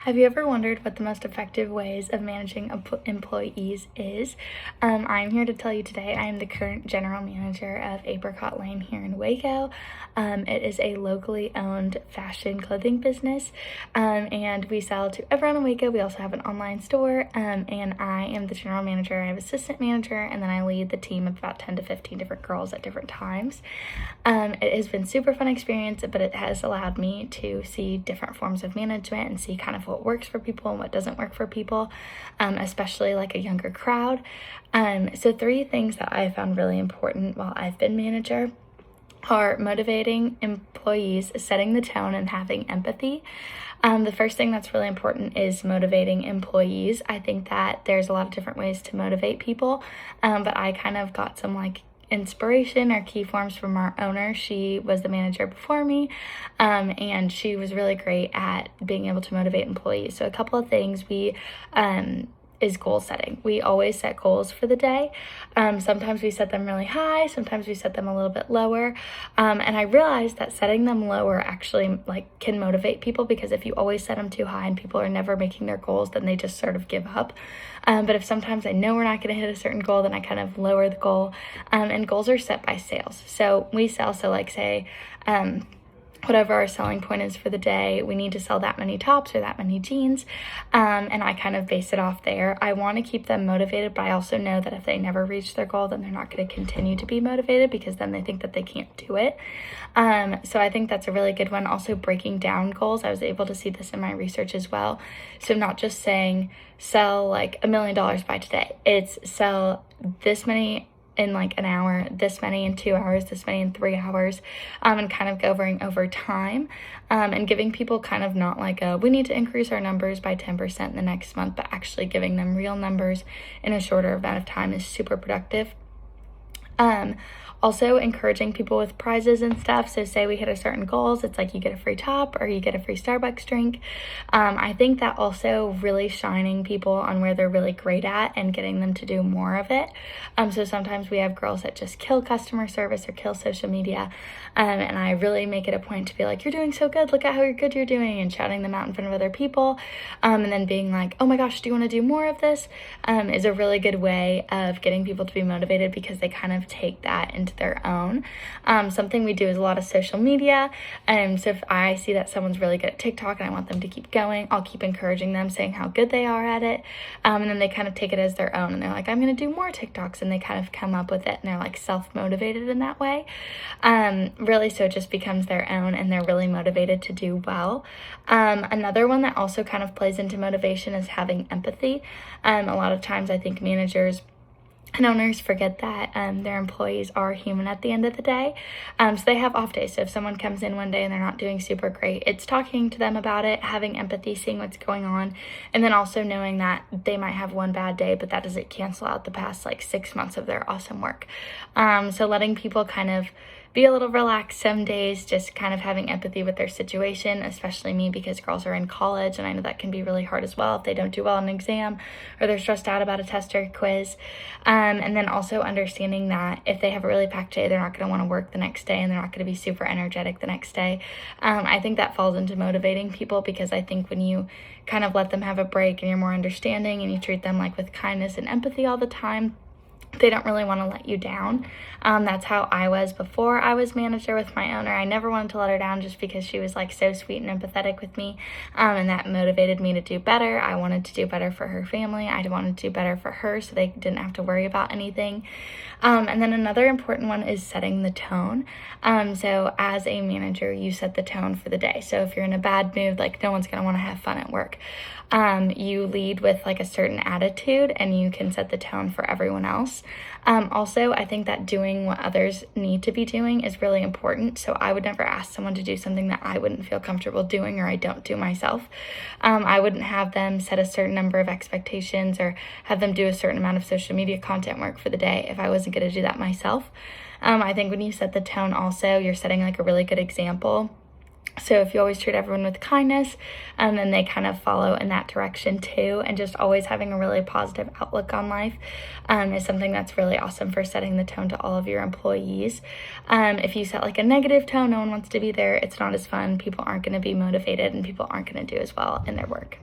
Have you ever wondered what the most effective ways of managing employees is? I'm here to tell you today. I am the current general manager of Apricot Lane here in Waco. It is a locally owned fashion clothing business, and we sell to everyone in Waco. We also have an online store, and I am the general manager. I have assistant manager, and then I lead the team of about 10 to 15 different girls at different times. It has been super fun experience, but it has allowed me to see different forms of management and see kind of what works for people and what doesn't work for people, especially like a younger crowd. So 3 things that I found really important while I've been manager are motivating employees, setting the tone, and having empathy. The first thing that's really important is motivating employees. I think that there's a lot of different ways to motivate people, but I kind of got some inspiration or key forms from our owner. She was the manager before me, and she was really great at being able to motivate employees. So a couple of things is goal setting. We always set goals for the day. Sometimes we set them really high, sometimes we set them a little bit lower. And I realized that setting them lower actually can motivate people, because if you always set them too high and people are never making their goals, then they just sort of give up. But if sometimes I know we're not going to hit a certain goal, then I kind of lower the goal. And goals are set by sales. So we sell, say, whatever our selling point is for the day, we need to sell that many tops or that many jeans, and I kind of base it off there. I want to keep them motivated, but I also know that if they never reach their goal, then they're not going to continue to be motivated, because then they think that they can't do it. So I think that's a really good one. Also, breaking down goals. I was able to see this in my research as well. So not just saying sell $1 million by today. It's sell this many in an hour, this many in 2 hours, this many in 3 hours, and kind of going over time, and giving people kind of not we need to increase our numbers by 10% in the next month, but actually giving them real numbers in a shorter amount of time is super productive. Also encouraging people with prizes and stuff. So say we hit a certain goals, it's you get a free top or you get a free Starbucks drink. I think that also really shining people on where they're really great at and getting them to do more of it. So sometimes we have girls that just kill customer service or kill social media. And I really make it a point to be you're doing so good, look at how good you're doing, and shouting them out in front of other people. And then being oh my gosh, do you want to do more of this? Is a really good way of getting people to be motivated, because they kind of take that into their own. Something we do is a lot of social media. So if I see that someone's really good at TikTok and I want them to keep going, I'll keep encouraging them, saying how good they are at it. And then they kind of take it as their own, and they're I'm going to do more TikToks, and they kind of come up with it, and they're self-motivated in that way. Really, so it just becomes their own, and they're really motivated to do well. Another one that also kind of plays into motivation is having empathy. A lot of times I think managers and owners forget that their employees are human at the end of the day. So they have off days. So if someone comes in one day and they're not doing super great, it's talking to them about it, having empathy, seeing what's going on, and then also knowing that they might have one bad day, but that doesn't cancel out the past 6 months of their awesome work. So letting people kind of be a little relaxed some days, just kind of having empathy with their situation, especially me, because girls are in college, and I know that can be really hard as well if they don't do well on an exam or they're stressed out about a test or a quiz. And then also understanding that if they have a really packed day, they're not going to want to work the next day, and they're not going to be super energetic the next day. I think that falls into motivating people, because I think when you kind of let them have a break and you're more understanding and you treat them with kindness and empathy all the time, they don't really want to let you down. That's how I was before I was manager with my owner. I never wanted to let her down, just because she was so sweet and empathetic with me, and that motivated me to do better. I wanted to do better for her family. I wanted to do better for her, so they didn't have to worry about anything. And then another important one is setting the tone. So as a manager, you set the tone for the day. So if you're in a bad mood, no one's going to want to have fun at work. You lead with a certain attitude, and you can set the tone for everyone else. Also, I think that doing what others need to be doing is really important. So I would never ask someone to do something that I wouldn't feel comfortable doing, or I don't do myself. I wouldn't have them set a certain number of expectations or have them do a certain amount of social media content work for the day if I wasn't going to do that myself. I think when you set the tone also, you're setting a really good example. So if you always treat everyone with kindness, then they kind of follow in that direction too. And just always having a really positive outlook on life is something that's really awesome for setting the tone to all of your employees. If you set a negative tone, no one wants to be there, it's not as fun, people aren't going to be motivated, and people aren't going to do as well in their work.